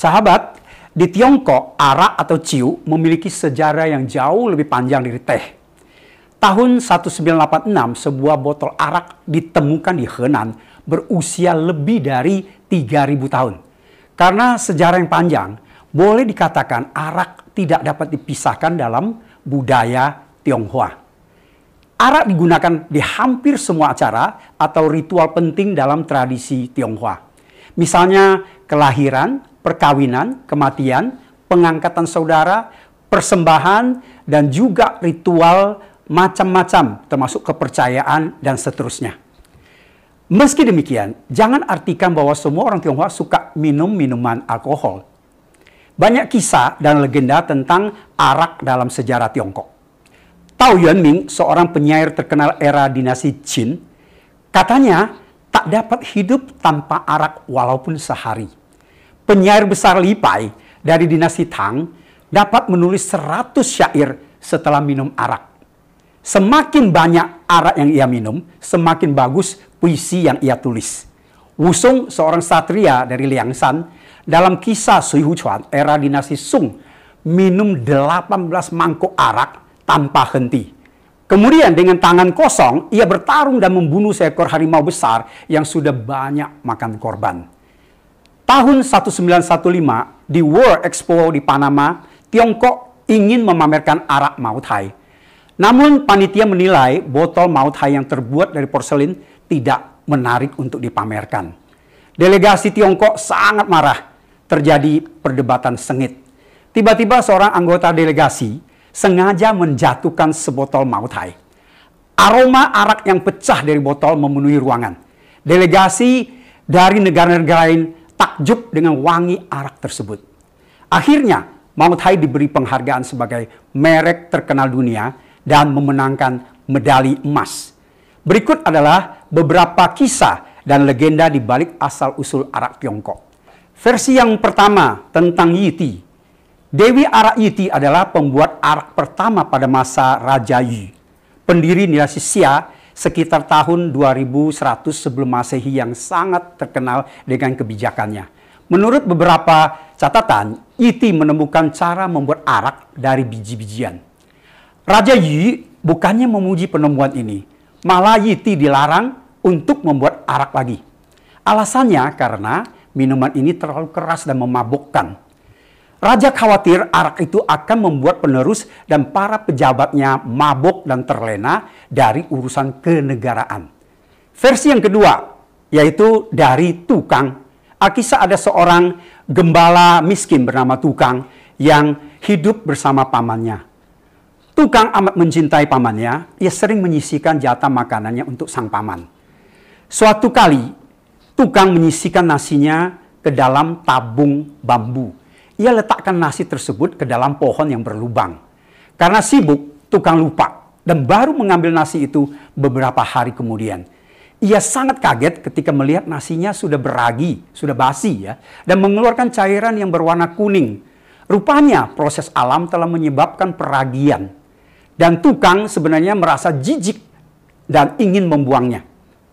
Sahabat, di Tiongkok, arak atau ciu memiliki sejarah yang jauh lebih panjang dari teh. Tahun 1986, sebuah botol arak ditemukan di Henan berusia lebih dari 3.000 tahun. Karena sejarah yang panjang, boleh dikatakan arak tidak dapat dipisahkan dalam budaya Tionghoa. Arak digunakan di hampir semua acara atau ritual penting dalam tradisi Tionghoa. Misalnya kelahiran, perkawinan, kematian, pengangkatan saudara, persembahan, dan juga ritual macam-macam termasuk kepercayaan dan seterusnya. Meski demikian, jangan artikan bahwa semua orang Tionghoa suka minum minuman alkohol. Banyak kisah dan legenda tentang arak dalam sejarah Tiongkok. Tao Yuanming, seorang penyair terkenal era dinasti Qin, katanya tak dapat hidup tanpa arak walaupun sehari. Penyair besar Li Pai dari dinasti Tang dapat menulis 100 syair setelah minum arak. Semakin banyak arak yang ia minum, semakin bagus puisi yang ia tulis. Wusong, seorang satria dari Liangshan, dalam kisah Sui Huchuan era dinasti Sung, minum 18 mangkuk arak tanpa henti. Kemudian dengan tangan kosong, ia bertarung dan membunuh seekor harimau besar yang sudah banyak makan korban. Tahun 1915, di World Expo di Panama, Tiongkok ingin memamerkan arak Moutai. Namun panitia menilai botol Moutai yang terbuat dari porselin tidak menarik untuk dipamerkan. Delegasi Tiongkok sangat marah. Terjadi perdebatan sengit. Tiba-tiba seorang anggota delegasi sengaja menjatuhkan sebotol Moutai. Aroma arak yang pecah dari botol memenuhi ruangan. Delegasi dari negara-negara lain takjub dengan wangi arak tersebut. Akhirnya, Moutai diberi penghargaan sebagai merek terkenal dunia dan memenangkan medali emas. Berikut adalah beberapa kisah dan legenda di balik asal-usul arak Tiongkok. Versi yang pertama tentang Yiti. Dewi Arak Yiti adalah pembuat arak pertama pada masa Raja Yi, pendiri dinasti Xia sekitar tahun 2100 sebelum Masehi yang sangat terkenal dengan kebijakannya. Menurut beberapa catatan, Yiti menemukan cara membuat arak dari biji-bijian. Raja Yi bukannya memuji penemuan ini, malah Yiti dilarang untuk membuat arak lagi. Alasannya karena minuman ini terlalu keras dan memabukkan. Raja khawatir arak itu akan membuat penerus dan para pejabatnya mabuk dan terlena dari urusan kenegaraan. Versi yang kedua, yaitu dari Tukang. Alkisah ada seorang gembala miskin bernama Tukang yang hidup bersama pamannya. Tukang amat mencintai pamannya, ia sering menyisihkan jatah makanannya untuk sang paman. Suatu kali, Tukang menyisihkan nasinya ke dalam tabung bambu. Ia letakkan nasi tersebut ke dalam pohon yang berlubang. Karena sibuk, Tukang lupa dan baru mengambil nasi itu beberapa hari kemudian. Ia sangat kaget ketika melihat nasinya sudah beragi, sudah basi ya, dan mengeluarkan cairan yang berwarna kuning. Rupanya proses alam telah menyebabkan peragian. Dan Tukang sebenarnya merasa jijik dan ingin membuangnya.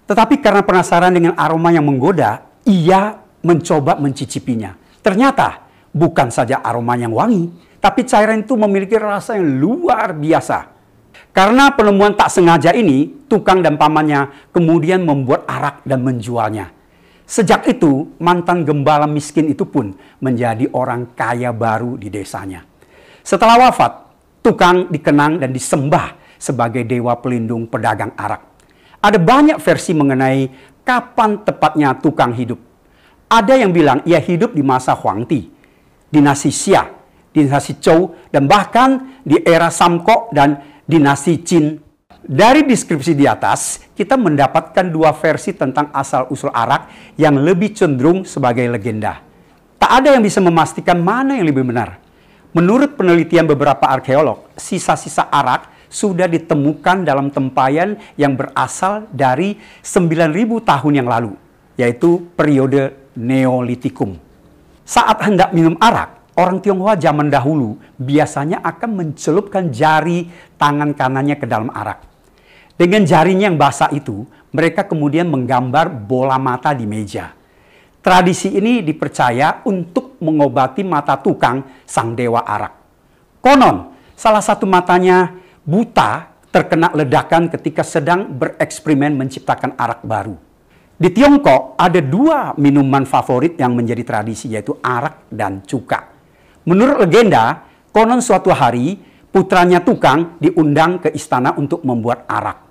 Tetapi karena penasaran dengan aroma yang menggoda, ia mencoba mencicipinya. Ternyata bukan saja aroma yang wangi, tapi cairan itu memiliki rasa yang luar biasa. Karena penemuan tak sengaja ini, Tukang dan pamannya kemudian membuat arak dan menjualnya. Sejak itu, mantan gembala miskin itu pun menjadi orang kaya baru di desanya. Setelah wafat, Tukang dikenang dan disembah sebagai dewa pelindung pedagang arak. Ada banyak versi mengenai kapan tepatnya Tukang hidup. Ada yang bilang ia hidup di masa Huangdi, dinasti Xia, dinasti Zhou, dan bahkan di era Samko dan dinasti Qin. Dari deskripsi di atas, kita mendapatkan dua versi tentang asal-usul arak yang lebih cenderung sebagai legenda. Tak ada yang bisa memastikan mana yang lebih benar. Menurut penelitian beberapa arkeolog, sisa-sisa arak sudah ditemukan dalam tempayan yang berasal dari 9.000 tahun yang lalu, yaitu periode Neolitikum. Saat hendak minum arak, orang Tionghoa zaman dahulu biasanya akan mencelupkan jari tangan kanannya ke dalam arak. Dengan jarinya yang basah itu, mereka kemudian menggambar bola mata di meja. Tradisi ini dipercaya untuk mengobati mata tukang sang dewa arak. Konon, salah satu matanya buta terkena ledakan ketika sedang bereksperimen menciptakan arak baru. Di Tiongkok ada 2 minuman favorit yang menjadi tradisi, yaitu arak dan cuka. Menurut legenda, konon suatu hari putranya tukang diundang ke istana untuk membuat arak.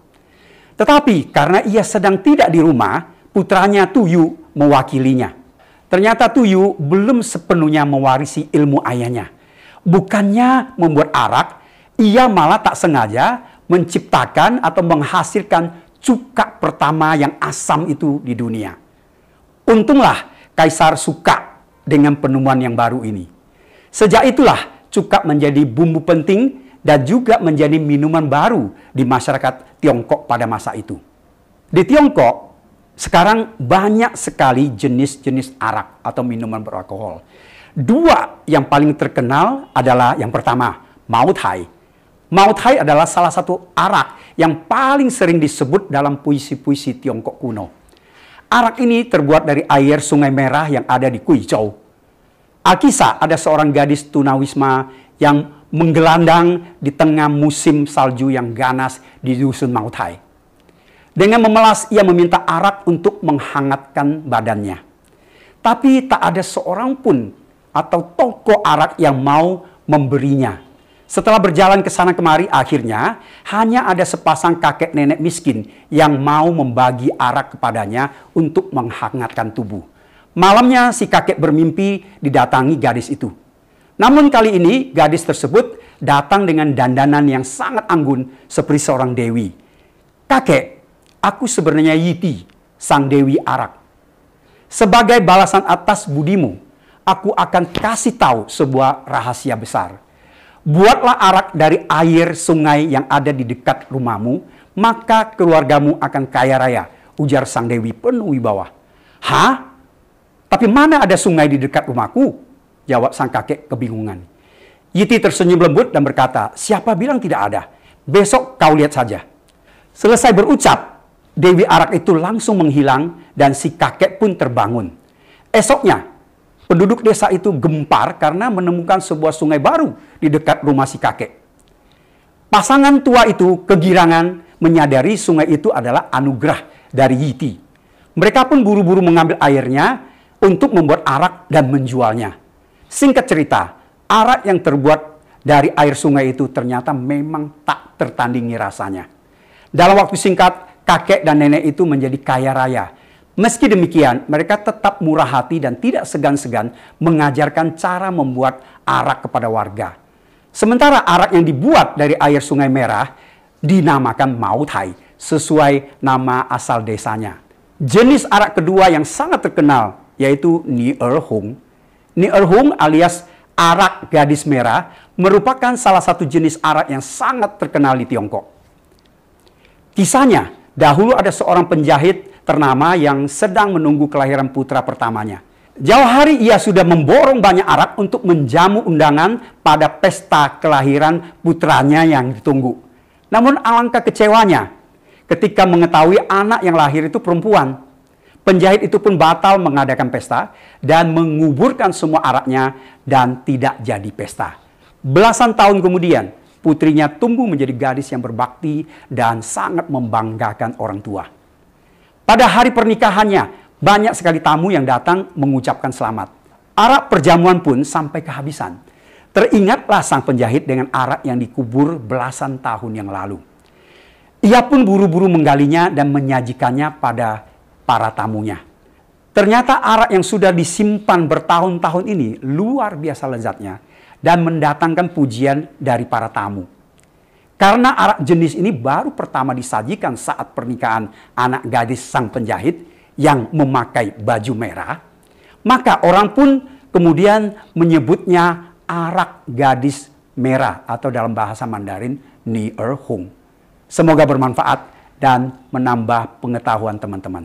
Tetapi karena ia sedang tidak di rumah, putranya Tuyu mewakilinya. Ternyata Tuyu belum sepenuhnya mewarisi ilmu ayahnya. Bukannya membuat arak, ia malah tak sengaja menciptakan atau menghasilkan cuka pertama yang asam itu di dunia. Untunglah Kaisar suka dengan penemuan yang baru ini. Sejak itulah cuka menjadi bumbu penting dan juga menjadi minuman baru di masyarakat Tiongkok pada masa itu. Di Tiongkok sekarang banyak sekali jenis-jenis arak atau minuman beralkohol. 2 yang paling terkenal adalah yang pertama, Moutai. Moutai adalah salah satu arak yang paling sering disebut dalam puisi-puisi Tiongkok kuno. Arak ini terbuat dari air Sungai Merah yang ada di Guizhou. Alkisah ada seorang gadis tunawisma yang menggelandang di tengah musim salju yang ganas di dusun Moutai. Dengan memelas ia meminta arak untuk menghangatkan badannya. Tapi tak ada seorang pun atau toko arak yang mau memberinya. Setelah berjalan ke sana kemari, akhirnya hanya ada sepasang kakek nenek miskin yang mau membagi arak kepadanya untuk menghangatkan tubuh. Malamnya si kakek bermimpi didatangi gadis itu. Namun kali ini gadis tersebut datang dengan dandanan yang sangat anggun seperti seorang dewi. "Kakek, aku sebenarnya Yiti, sang dewi arak. Sebagai balasan atas budimu, aku akan kasih tahu sebuah rahasia besar. Buatlah arak dari air sungai yang ada di dekat rumahmu, maka keluargamu akan kaya raya," ujar sang dewi penuh wibawa. "Hah? Tapi mana ada sungai di dekat rumahku?" jawab sang kakek kebingungan. Yiti tersenyum lembut dan berkata, "Siapa bilang tidak ada? Besok kau lihat saja." Selesai berucap, dewi arak itu langsung menghilang dan si kakek pun terbangun. Esoknya, penduduk desa itu gempar karena menemukan sebuah sungai baru di dekat rumah si kakek. Pasangan tua itu kegirangan menyadari sungai itu adalah anugerah dari Yiti. Mereka pun buru-buru mengambil airnya untuk membuat arak dan menjualnya. Singkat cerita, arak yang terbuat dari air sungai itu ternyata memang tak tertandingi rasanya. Dalam waktu singkat, kakek dan nenek itu menjadi kaya raya. Meski demikian, mereka tetap murah hati dan tidak segan-segan mengajarkan cara membuat arak kepada warga. Sementara arak yang dibuat dari air Sungai Merah dinamakan Moutai sesuai nama asal desanya. Jenis arak kedua yang sangat terkenal yaitu Ni Er Hung. Ni Er Hung alias arak gadis merah merupakan salah satu jenis arak yang sangat terkenal di Tiongkok. Kisahnya, dahulu ada seorang penjahit ternama yang sedang menunggu kelahiran putra pertamanya. Jauh hari ia sudah memborong banyak arak untuk menjamu undangan pada pesta kelahiran putranya yang ditunggu. Namun alangkah kecewanya ketika mengetahui anak yang lahir itu perempuan. Penjahit itu pun batal mengadakan pesta dan menguburkan semua araknya dan tidak jadi pesta. Belasan tahun kemudian, putrinya tumbuh menjadi gadis yang berbakti dan sangat membanggakan orang tua. Pada hari pernikahannya, banyak sekali tamu yang datang mengucapkan selamat. Arak perjamuan pun sampai kehabisan. Teringatlah sang penjahit dengan arak yang dikubur belasan tahun yang lalu. Ia pun buru-buru menggalinya dan menyajikannya pada para tamunya. Ternyata arak yang sudah disimpan bertahun-tahun ini luar biasa lezatnya dan mendatangkan pujian dari para tamu. Karena arak jenis ini baru pertama disajikan saat pernikahan anak gadis sang penjahit yang memakai baju merah, maka orang pun kemudian menyebutnya arak gadis merah atau dalam bahasa Mandarin Ni Er Hung. Semoga bermanfaat dan menambah pengetahuan teman-teman.